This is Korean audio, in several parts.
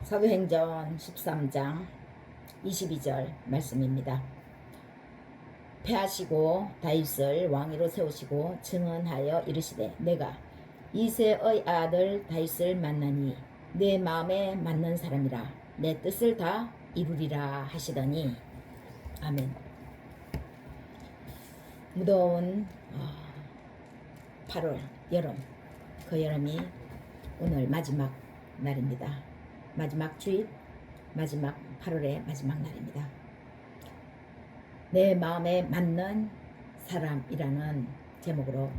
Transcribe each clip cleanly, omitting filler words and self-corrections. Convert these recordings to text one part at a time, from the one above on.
사도행전 13장 22절 말씀입니다. 패하시고 다윗을 왕위로 세우시고 증언하여 이르시되 내가 이새의 아들 다윗을 만나니 내 마음에 맞는 사람이라 내 뜻을 다 이루리라 하시더니 아멘. 무더운 8월 여름, 그 여름이 오늘 마지막 날입니다. 마지막 주일, 마지막 8월의 마지막 날입니다. 내 마음에 맞는 사람이라는 제목으로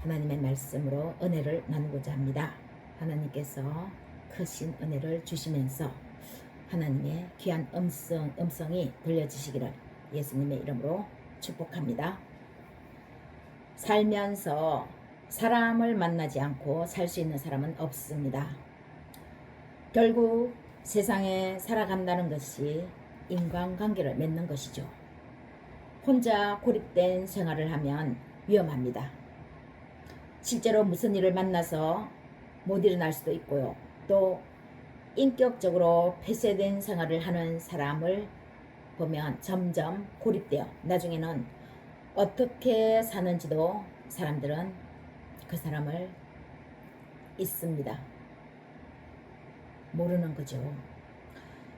하나님의 말씀으로 은혜를 나누고자 합니다. 하나님께서 크신 은혜를 주시면서 하나님의 귀한 음성이 들려지시기를 예수님의 이름으로 축복합니다. 살면서 사람을 만나지 않고 살 수 있는 사람은 없습니다. 결국 세상에 살아간다는 것이 인간관계를 맺는 것이죠. 혼자 고립된 생활을 하면 위험합니다. 실제로 무슨 일을 만나서 못 일어날 수도 있고요. 또 인격적으로 폐쇄된 생활을 하는 사람을 보면 점점 고립되어 나중에는 어떻게 사는지도 사람들은 그 사람을 잊습니다. 모르는 거죠.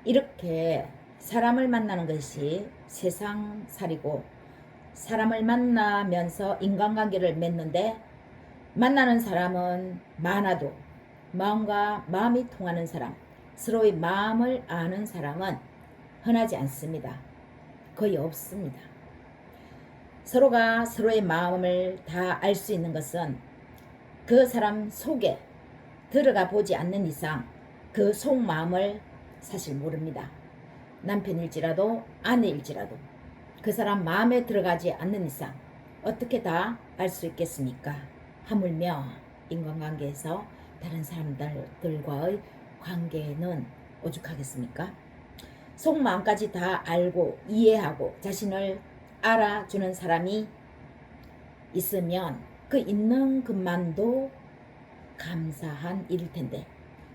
이렇게 사람을 만나는 것이 세상살이고 사람을 만나면서 인간관계를 맺는데 만나는 사람은 많아도 마음과 마음이 통하는 사람, 서로의 마음을 아는 사람은 흔하지 않습니다. 거의 없습니다. 서로가 서로의 마음을 다 알 수 있는 것은 그 사람 속에 들어가 보지 않는 이상 그 속마음을 사실 모릅니다. 남편일지라도 아내일지라도 그 사람 마음에 들어가지 않는 이상 어떻게 다 알 수 있겠습니까? 하물며 인간관계에서 다른 사람들과의 관계는 오죽하겠습니까? 속마음까지 다 알고 이해하고 자신을 알아주는 사람이 있으면 그 있는 것만도 감사한 일일 텐데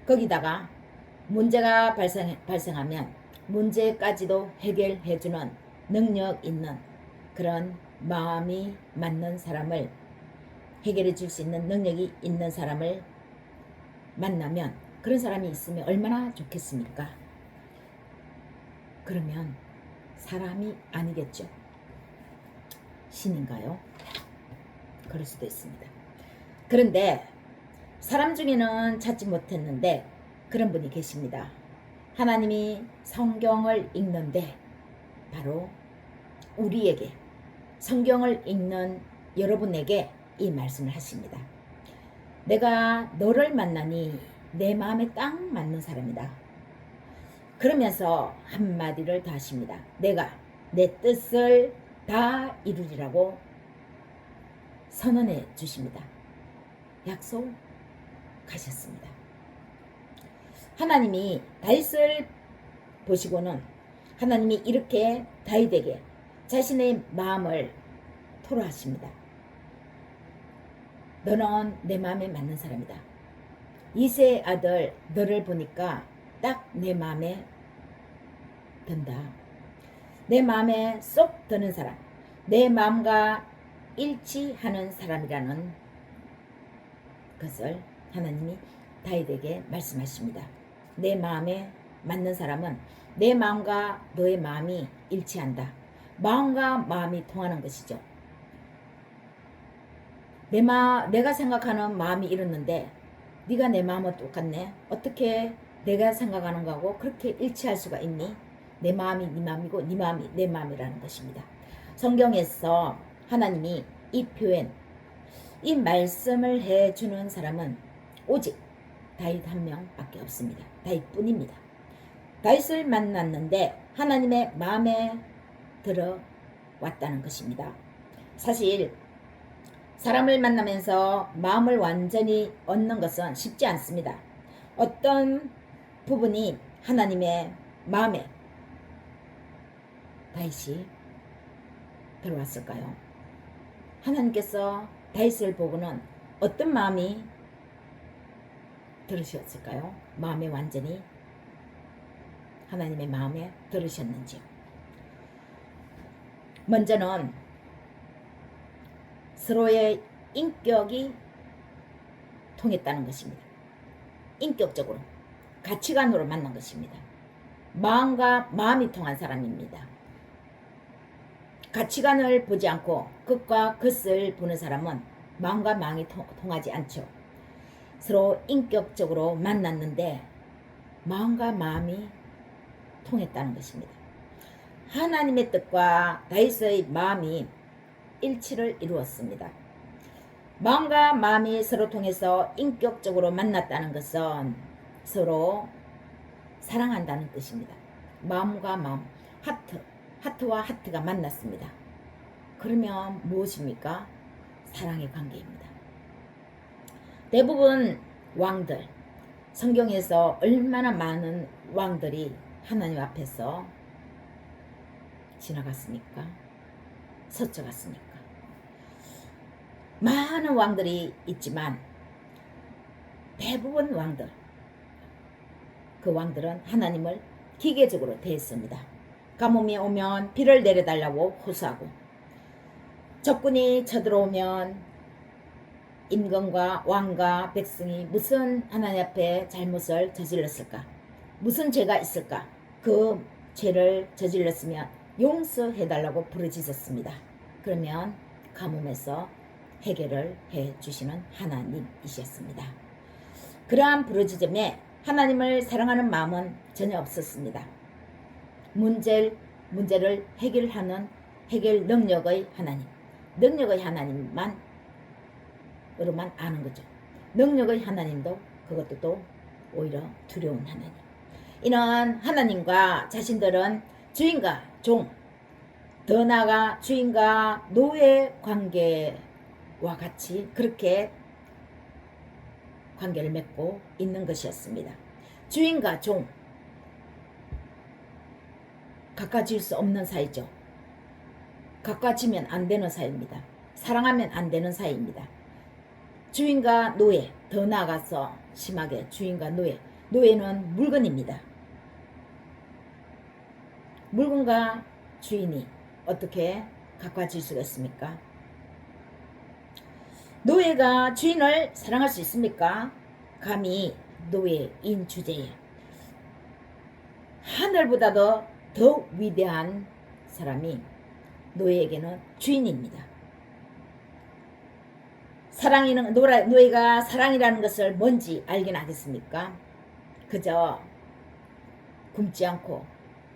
거기다가 문제가 발생하면 문제까지도 해결해주는 능력 있는 그런 마음이 맞는 사람을 해결해 줄 수 있는 능력이 있는 사람을 만나면 그런 사람이 있으면 얼마나 좋겠습니까? 그러면 사람이 아니겠죠. 신인가요? 그럴 수도 있습니다. 그런데 사람 중에는 찾지 못했는데 그런 분이 계십니다. 하나님이 성경을 읽는데 바로 우리에게 성경을 읽는 여러분에게 이 말씀을 하십니다. 내가 너를 만나니 내 마음에 딱 맞는 사람이다. 그러면서 한마디를 더 하십니다. 내가 내 뜻을 다 이루리라고 선언해 주십니다. 약속하셨습니다. 하나님이 다윗을 보시고는 하나님이 이렇게 다윗에게 자신의 마음을 토로하십니다. 너는 내 마음에 맞는 사람이다. 이새의 아들 너를 보니까 딱 내 마음에 든다. 내 마음에 쏙 드는 사람, 내 마음과 일치하는 사람이라는 것을 하나님이 다윗에게 말씀하십니다. 내 마음에 맞는 사람은 내 마음과 너의 마음이 일치한다. 마음과 마음이 통하는 것이죠. 내가 생각하는 마음이 이렇는데 네가 내 마음은 똑같네. 어떻게 내가 생각하는 거하고 그렇게 일치할 수가 있니? 내 마음이 네 마음이고 네 마음이 내 마음이라는 것입니다. 성경에서 하나님이 이 표현, 이 말씀을 해주는 사람은 오직 다윗 한 명밖에 없습니다. 다윗뿐입니다. 다윗을 만났는데 하나님의 마음에 들어왔다는 것입니다. 사실 사람을 만나면서 마음을 완전히 얻는 것은 쉽지 않습니다. 어떤 부분이 하나님의 마음에 다윗이 들어왔을까요? 하나님께서 다윗을 보고는 어떤 마음이 들으셨을까요? 마음에 완전히 하나님의 마음에 들으셨는지요? 먼저는 서로의 인격이 통했다는 것입니다. 인격적으로, 가치관으로 만난 것입니다. 마음과 마음이 통한 사람입니다. 가치관을 보지 않고 끝과 끝을 보는 사람은 마음과 마음이 통하지 않죠. 서로 인격적으로 만났는데 마음과 마음이 통했다는 것입니다. 하나님의 뜻과 다윗의 마음이 일치를 이루었습니다. 마음과 마음이 서로 통해서 인격적으로 만났다는 것은 서로 사랑한다는 뜻입니다. 마음과 마음, 하트와 하트가 만났습니다. 그러면 무엇입니까? 사랑의 관계입니다. 대부분 왕들, 성경에서 얼마나 많은 왕들이 하나님 앞에서 지나갔습니까? 서쳐갔습니까? 많은 왕들이 있지만 대부분 왕들, 그 왕들은 하나님을 기계적으로 대했습니다. 가뭄이 오면 비를 내려달라고 호소하고, 적군이 쳐들어오면 임금과 왕과 백성이 무슨 하나님 앞에 잘못을 저질렀을까? 무슨 죄가 있을까? 그 죄를 저질렀으면 용서해달라고 부르짖었습니다. 그러면 가뭄에서 해결을 해주시는 하나님이셨습니다. 그러한 부르짖음에 하나님을 사랑하는 마음은 전혀 없었습니다. 문제를 해결하는 해결 능력의 하나님, 능력의 하나님만 으로만 아는 거죠. 능력의 하나님도 그것도 또 오히려 두려운 하나님. 이는 하나님과 자신들은 주인과 종, 더 나아가 주인과 노예 관계와 같이 그렇게 관계를 맺고 있는 것이었습니다. 주인과 종, 가까워질 수 없는 사이죠. 가까워지면 안 되는 사이입니다. 사랑하면 안 되는 사이입니다. 주인과 노예, 더 나아가서 심하게 주인과 노예, 노예는 물건입니다. 물건과 주인이 어떻게 가까워질 수가 있습니까? 노예가 주인을 사랑할 수 있습니까? 감히 노예인 주제에 하늘보다도 더 위대한 사람이 노예에게는 주인입니다. 노예가 사랑이라는 것을 뭔지 알긴 하겠습니까? 그저 굶지 않고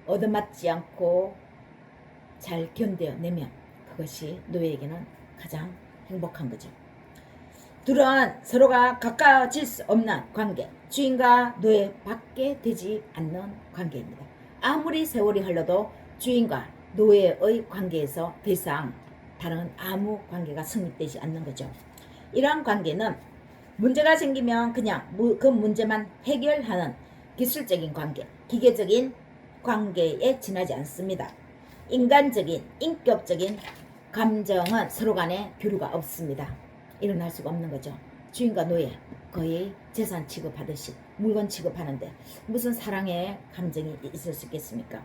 얻어맞지 않고 잘 견뎌내면 그것이 노예에게는 가장 행복한 거죠. 둘은 서로가 가까워질 수 없는 관계, 주인과 노예밖에 되지 않는 관계입니다. 아무리 세월이 흘러도 주인과 노예의 관계에서 더 이상 다른 아무 관계가 성립되지 않는 거죠. 이러한 관계는 문제가 생기면 그냥 그 문제만 해결하는 기술적인 관계, 기계적인 관계에 지나지 않습니다. 인간적인, 인격적인 감정은 서로 간에 교류가 없습니다. 일어날 수가 없는 거죠. 주인과 노예, 거의 재산 취급하듯이 물건 취급하는데 무슨 사랑의 감정이 있을 수 있겠습니까?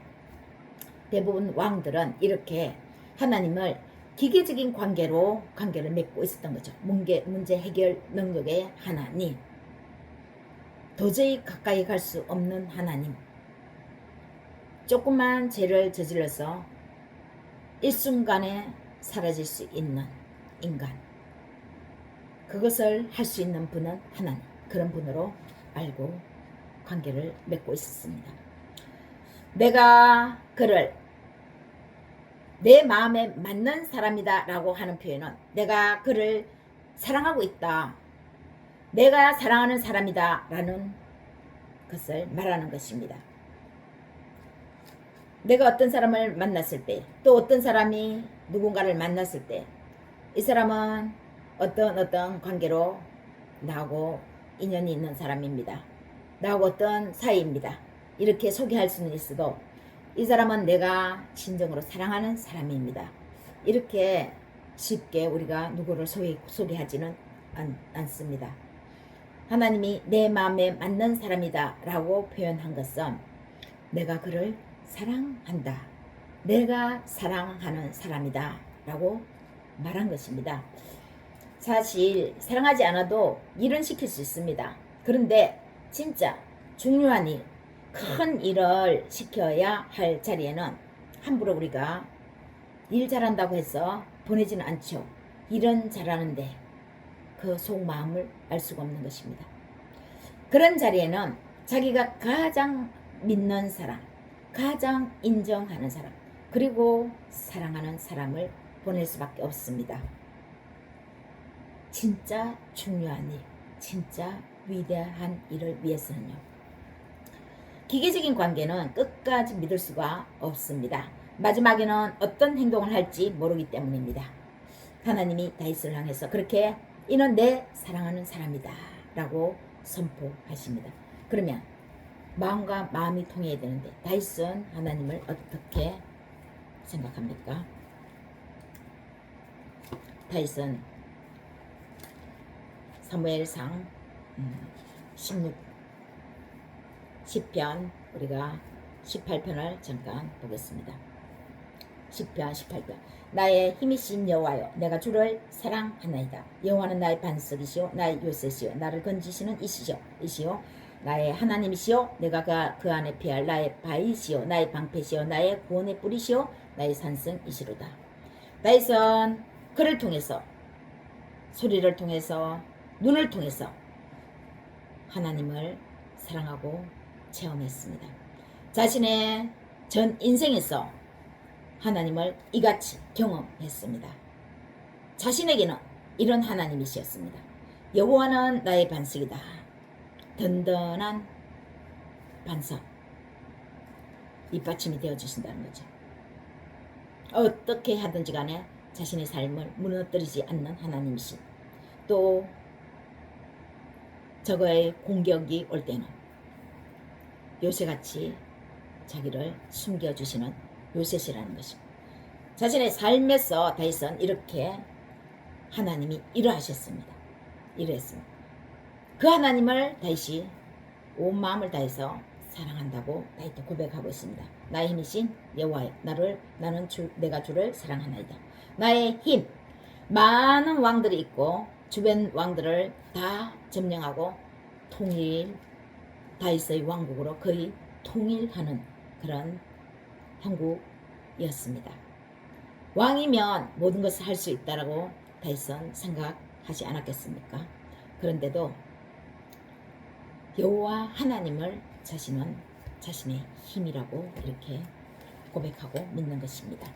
대부분 왕들은 이렇게 하나님을 기계적인 관계를 맺고 있었던 거죠. 문제 해결 능력의 하나님, 도저히 가까이 갈 수 없는 하나님, 조금만 죄를 저질러서 일순간에 사라질 수 있는 인간, 그것을 할 수 있는 분은 하나님, 그런 분으로 알고 관계를 맺고 있었습니다. 내가 그를 내 마음에 맞는 사람이다 라고 하는 표현은 내가 그를 사랑하고 있다, 내가 사랑하는 사람이다 라는 것을 말하는 것입니다. 내가 어떤 사람을 만났을 때, 또 어떤 사람이 누군가를 만났을 때 이 사람은 어떤 관계로 나하고 인연이 있는 사람입니다, 나하고 어떤 사이입니다, 이렇게 소개할 수는 있어도 이 사람은 내가 진정으로 사랑하는 사람입니다, 이렇게 쉽게 우리가 누구를 소개하지는 않습니다. 하나님이 내 마음에 맞는 사람이다 라고 표현한 것은 내가 그를 사랑한다. 내가 사랑하는 사람이다. 라고 말한 것입니다. 사실 사랑하지 않아도 일은 시킬 수 있습니다. 그런데 진짜 중요한 일, 큰 일을 시켜야 할 자리에는 함부로 우리가 일 잘한다고 해서 보내지는 않죠. 일은 잘하는데 그 속마음을 알 수가 없는 것입니다. 그런 자리에는 자기가 가장 믿는 사람, 가장 인정하는 사람, 그리고 사랑하는 사람을 보낼 수밖에 없습니다. 진짜 중요한 일, 진짜 위대한 일을 위해서는요. 기계적인 관계는 끝까지 믿을 수가 없습니다. 마지막에는 어떤 행동을 할지 모르기 때문입니다. 하나님이 다윗을 향해서 그렇게 이는 내 사랑하는 사람이다 라고 선포하십니다. 그러면 마음과 마음이 통해야 되는데 다윗은 하나님을 어떻게 생각합니까? 다윗은 사무엘상 10편 우리가 18편을 잠깐 보겠습니다. 10편 18편 나의 힘이신 여호와여 내가 주를 사랑하나이다. 여호와는 나의 반석이시오 나의 요새시오 나를 건지시는 이시오 나의 하나님이시오 내가 그 안에 피할 나의 바위시오 나의 방패시오 나의 구원의 뿌리시오 나의 산성이시로다. 다윗은 그를 통해서 소리를 통해서 눈을 통해서 하나님을 사랑하고 체험했습니다. 자신의 전 인생에서 하나님을 이같이 경험했습니다. 자신에게는 이런 하나님이셨습니다. 여호와는 나의 반석이다. 든든한 반석, 밑받침이 되어주신다는 거죠. 어떻게 하든지 간에 자신의 삶을 무너뜨리지 않는 하나님이신, 또 저거의 공격이 올 때는 요새같이 자기를 숨겨주시는 요새시라는 것입니다. 자신의 삶에서 다윗은 이렇게 하나님이 이러하셨습니다. 이러했습니다. 그 하나님을 다윗이 온 마음을 다해서 사랑한다고 다윗도 고백하고 있습니다. 나의 힘이신 여호와여 내가 주를 사랑하나이다. 나의 힘, 많은 왕들이 있고 주변 왕들을 다 점령하고 다윗의 왕국으로 거의 통일하는 그런 형국이었습니다. 왕이면 모든 것을 할 수 있다라고 다윗은 생각하지 않았겠습니까? 그런데도 여호와 하나님을 자신은 자신의 힘이라고 이렇게 고백하고 믿는 것입니다.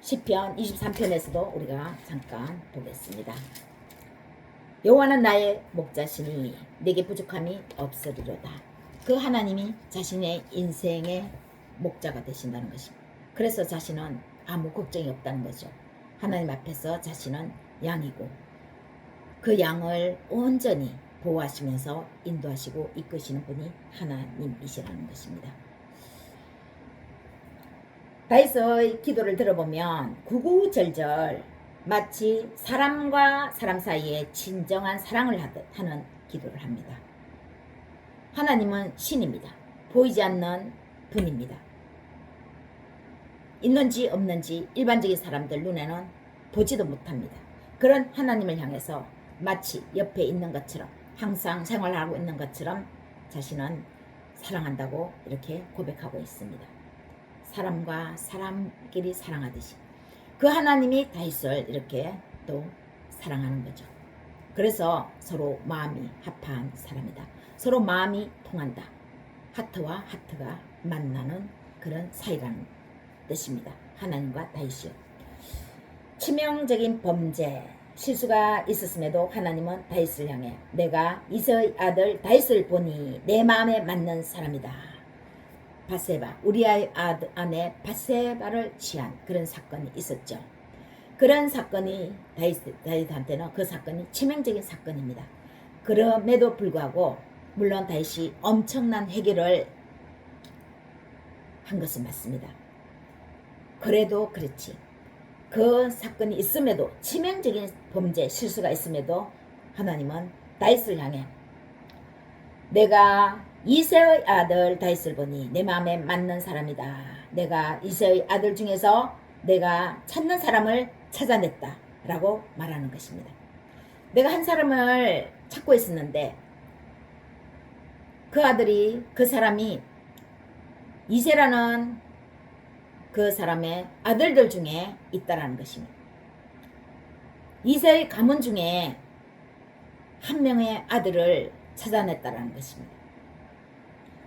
시편 23편에서도 우리가 잠깐 보겠습니다. 여호와는 나의 목자시니 내게 부족함이 없으리로다. 그 하나님이 자신의 인생의 목자가 되신다는 것입니다. 그래서 자신은 아무 걱정이 없다는 거죠. 하나님 앞에서 자신은 양이고 그 양을 온전히 보호하시면서 인도하시고 이끄시는 분이 하나님이시라는 것입니다. 다윗의 기도를 들어보면 구구절절 마치 사람과 사람 사이에 진정한 사랑을 하는 기도를 합니다. 하나님은 신입니다. 보이지 않는 분입니다. 있는지 없는지 일반적인 사람들 눈에는 보지도 못합니다. 그런 하나님을 향해서 마치 옆에 있는 것처럼 항상 생활하고 있는 것처럼 자신은 사랑한다고 이렇게 고백하고 있습니다. 사람과 사람끼리 사랑하듯이 그 하나님이 다윗을 이렇게 또 사랑하는 거죠. 그래서 서로 마음이 합한 사람이다. 서로 마음이 통한다. 하트와 하트가 만나는 그런 사이라는 뜻입니다. 하나님과 다윗이요. 치명적인 범죄, 실수가 있었음에도 하나님은 다윗을 향해 내가 이새의 아들 다윗을 보니 내 마음에 맞는 사람이다. 바세바, 우리아의 아내 바세바를 취한 그런 사건이 있었죠. 그런 사건이 다윗한테는 그 사건이 치명적인 사건입니다. 그럼에도 불구하고 물론 다윗이 엄청난 해결을 한 것은 맞습니다. 그래도 그렇지. 그 사건이 있음에도 치명적인 범죄, 실수가 있음에도 하나님은 다윗을 향해 내가 이새의 아들 다윗을 보니 내 마음에 맞는 사람이다. 내가 이새의 아들 중에서 내가 찾는 사람을 찾아냈다. 라고 말하는 것입니다. 내가 한 사람을 찾고 있었는데 그 사람이 이새라는 그 사람의 아들들 중에 있다라는 것입니다. 이새의 가문 중에 한 명의 아들을 찾아냈다라는 것입니다.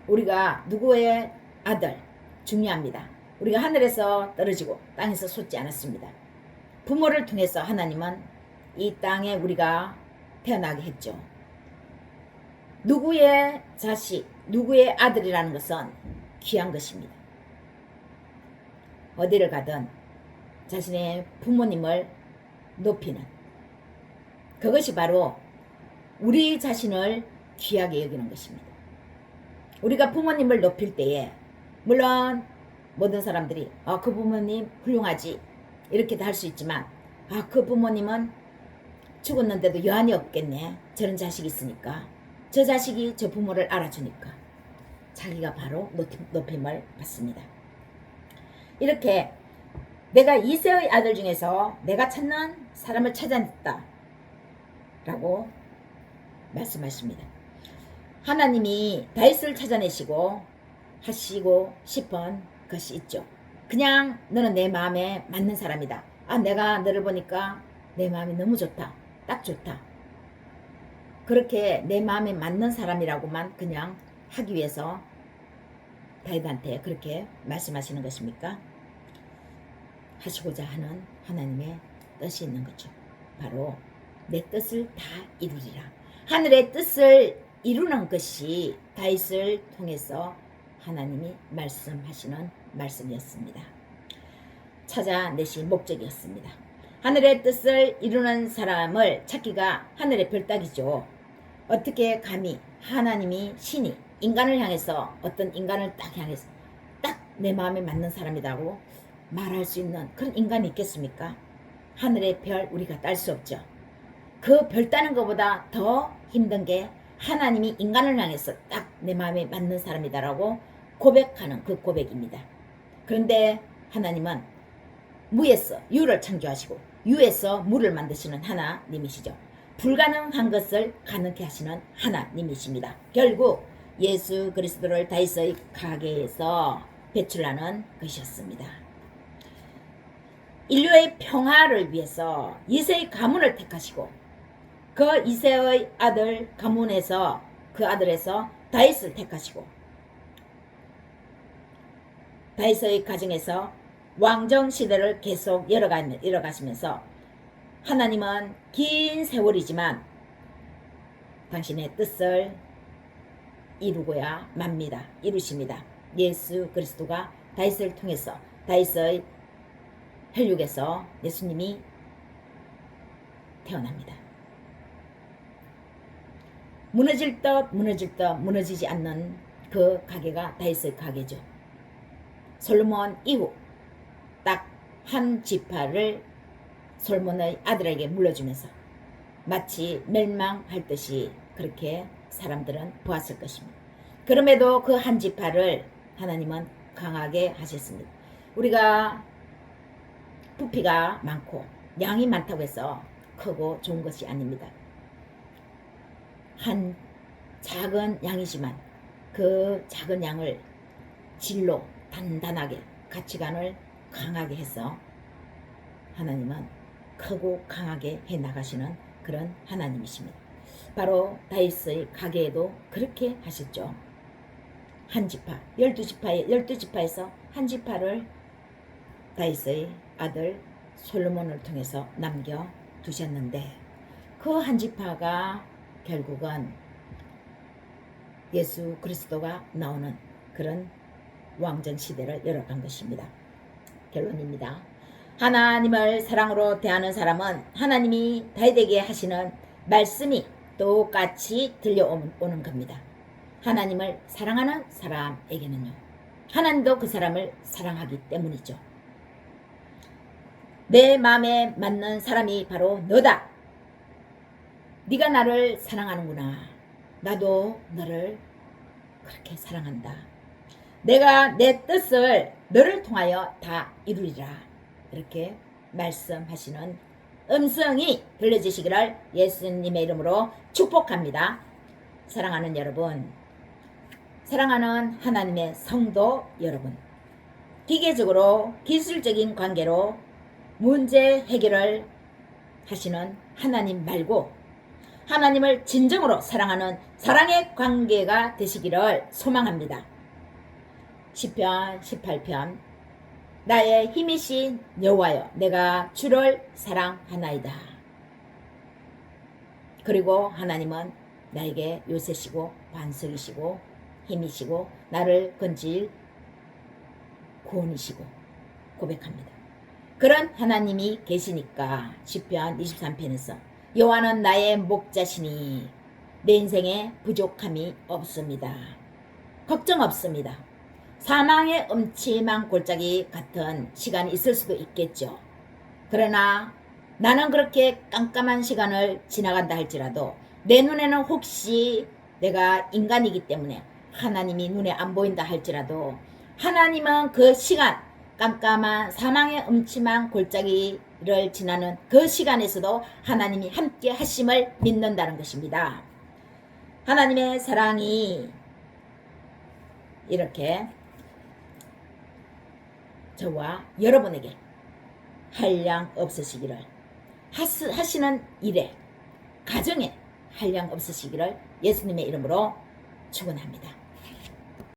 우리가 누구의 아들 중요합니다. 우리가 하늘에서 떨어지고 땅에서 솟지 않았습니다. 부모를 통해서 하나님은 이 땅에 우리가 태어나게 했죠. 누구의 자식, 누구의 아들이라는 것은 귀한 것입니다. 어디를 가든 자신의 부모님을 높이는 그것이 바로 우리 자신을 귀하게 여기는 것입니다. 우리가 부모님을 높일 때에 물론 모든 사람들이 그 부모님 훌륭하지 이렇게도 할 수 있지만 그 부모님은 죽었는데도 여한이 없겠네. 저런 자식이 있으니까 저 자식이 저 부모를 알아주니까 자기가 바로 높임을 받습니다. 이렇게 내가 이새의 아들 중에서 내가 찾는 사람을 찾아냈다 라고 말씀하십니다. 하나님이 다윗을 찾아내시고 하시고 싶은 것이 있죠. 그냥 너는 내 마음에 맞는 사람이다. 내가 너를 보니까 내 마음이 너무 좋다. 딱 좋다. 그렇게 내 마음에 맞는 사람이라고만 그냥 하기 위해서 다윗한테 그렇게 말씀하시는 것입니까? 하시고자 하는 하나님의 뜻이 있는 거죠. 바로 내 뜻을 다 이루리라. 하늘의 뜻을 이루는 것이 다윗을 통해서 하나님이 말씀하시는 말씀이었습니다. 찾아내신 목적이었습니다. 하늘의 뜻을 이루는 사람을 찾기가 하늘의 별따기죠. 어떻게 감히 하나님이 신이 인간을 향해서 어떤 인간을 딱 향해서 딱 내 마음에 맞는 사람이라고 말할 수 있는 그런 인간이 있겠습니까? 하늘의 별 우리가 딸 수 없죠. 그 별 따는 것보다 더 힘든 게 하나님이 인간을 향해서 딱 내 마음에 맞는 사람이다라고 고백하는 그 고백입니다. 그런데 하나님은 무에서 유를 창조하시고 유에서 무를 만드시는 하나님이시죠. 불가능한 것을 가능케 하시는 하나님이십니다. 결국 예수 그리스도를 다윗의 가게에서 배출하는 것이었습니다. 인류의 평화를 위해서 이새의 가문을 택하시고 그 이새의 아들 가문에서 그 아들에서 다윗을 택하시고 다윗의 가정에서 왕정 시대를 계속 이어가시면서 하나님은 긴 세월이지만 당신의 뜻을 이루고야 맙니다. 이루십니다. 예수 그리스도가 다윗을 통해서 다윗의 혈육에서 예수님이 태어납니다. 무너질 듯 무너지지 않는 그 가게가 다윗의 가게죠. 솔로몬 이후 딱 한 지파를 솔몬의 아들에게 물려주면서 마치 멸망할 듯이 그렇게 사람들은 보았을 것입니다. 그럼에도 그 한 지파를 하나님은 강하게 하셨습니다. 우리가 부피가 많고 양이 많다고 해서 크고 좋은 것이 아닙니다. 한 작은 양이지만 그 작은 양을 진로 단단하게 가치관을 강하게 해서 하나님은 크고 강하게 해나가시는 그런 하나님이십니다. 바로 다윗의 가게에도 그렇게 하셨죠. 한 지파, 12지파에서 한 지파를 다윗의 아들 솔로몬을 통해서 남겨두셨는데 그 한 지파가 결국은 예수 그리스도가 나오는 그런 왕정 시대를 열어간 것입니다. 결론입니다. 하나님을 사랑으로 대하는 사람은 하나님이 다윗에게 하시는 말씀이 똑같이 들려오는 겁니다. 하나님을 사랑하는 사람에게는요. 하나님도 그 사람을 사랑하기 때문이죠. 내 마음에 맞는 사람이 바로 너다. 네가 나를 사랑하는구나. 나도 너를 그렇게 사랑한다. 내가 내 뜻을 너를 통하여 다 이루리라. 이렇게 말씀하시는 음성이 들려지시기를 예수님의 이름으로 축복합니다. 사랑하는 여러분, 사랑하는 하나님의 성도 여러분, 기계적으로 기술적인 관계로 문제 해결을 하시는 하나님 말고 하나님을 진정으로 사랑하는 사랑의 관계가 되시기를 소망합니다. 시편 18편 나의 힘이신 여호와여 내가 주를 사랑하나이다. 그리고 하나님은 나에게 요새시고 반석이시고 힘이시고 나를 건질 구원이시고 고백합니다. 그런 하나님이 계시니까 시편 23편에서 여호와는 나의 목자시니 내 인생에 부족함이 없습니다. 걱정 없습니다. 사망의 음침한 골짜기 같은 시간이 있을 수도 있겠죠. 그러나 나는 그렇게 깜깜한 시간을 지나간다 할지라도 내 눈에는 혹시 내가 인간이기 때문에 하나님이 눈에 안 보인다 할지라도 하나님은 그 시간 깜깜한 사망의 음침한 골짜기를 지나는 그 시간에서도 하나님이 함께 하심을 믿는다는 것입니다. 하나님의 사랑이 이렇게 저와 여러분에게 한량 없으시기를 하시는 일에 가정에 한량 없으시기를 예수님의 이름으로 축원합니다.